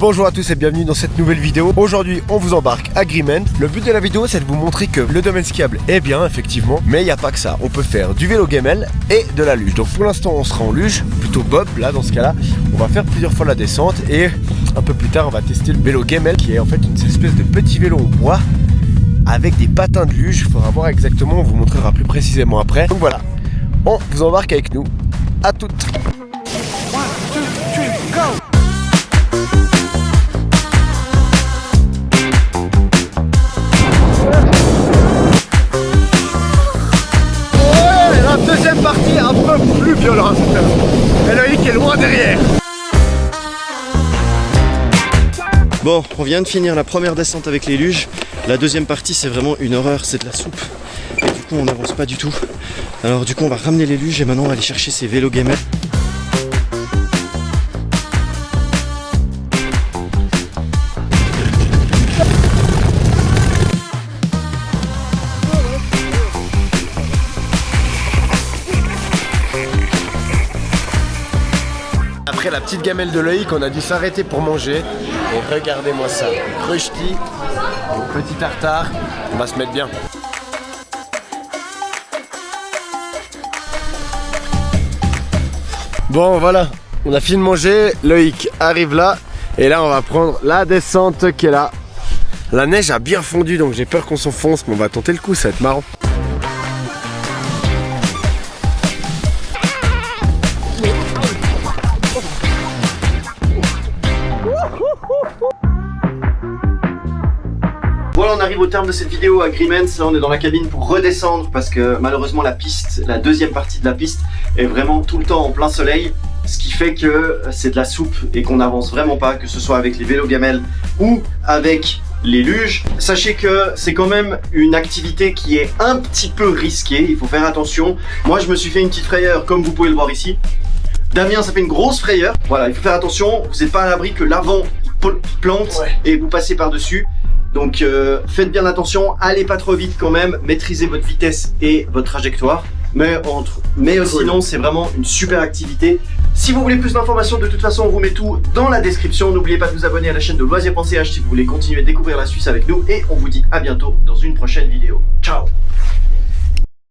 Bonjour à tous et bienvenue dans cette nouvelle vidéo. Aujourd'hui on vous embarque à Grimmen. Le but de la vidéo c'est de vous montrer que le domaine skiable est bien effectivement, mais il n'y a pas que ça. On peut faire du vélo gamelle et de la luge. Donc pour l'instant on sera en luge, plutôt bob là dans ce cas là. On va faire plusieurs fois la descente et un peu plus tard on va tester le vélo gamelle qui est en fait une espèce de petit vélo en bois avec des patins de luge. Il faudra voir exactement, on vous montrera plus précisément après. Donc voilà, on vous embarque avec nous. À toutes. 1, 2, 3, go! Deuxième partie un peu plus violente. Et Loïc est loin derrière. Bon, on vient de finir la première descente avec les luges. La deuxième partie c'est vraiment une horreur, c'est de la soupe. Et du coup on n'avance pas du tout. Alors du coup on va ramener les luges et maintenant on va aller chercher ces vélos gamelles. Après la petite gamelle de Loïc, on a dû s'arrêter pour manger. Et regardez-moi ça, crusty, petit tartare, on va se mettre bien. Bon voilà, on a fini de manger, Loïc arrive là. Et là on va prendre la descente qui est là. La neige a bien fondu donc j'ai peur qu'on s'enfonce, mais on va tenter le coup, ça va être marrant. Voilà, on arrive au terme de cette vidéo à Grimmen. Là on est dans la cabine pour redescendre parce que malheureusement la piste, la deuxième partie de la piste est vraiment tout le temps en plein soleil, ce qui fait que c'est de la soupe et qu'on n'avance vraiment pas, que ce soit avec les vélos gamelles ou avec les luges. Sachez que c'est quand même une activité qui est un petit peu risquée, il faut faire attention. Moi je me suis fait une petite frayeur comme vous pouvez le voir ici. Damien ça fait une grosse frayeur. Voilà, il faut faire attention, vous n'êtes pas à l'abri que l'avant plante et vous passez par dessus. Donc faites bien attention, allez pas trop vite quand même, maîtrisez votre vitesse et votre trajectoire. Mais sinon c'est vraiment une super activité. Si vous voulez plus d'informations, de toute façon on vous met tout dans la description. N'oubliez pas de vous abonner à la chaîne de Loisirs.ch si vous voulez continuer de découvrir la Suisse avec nous. Et on vous dit à bientôt dans une prochaine vidéo. Ciao!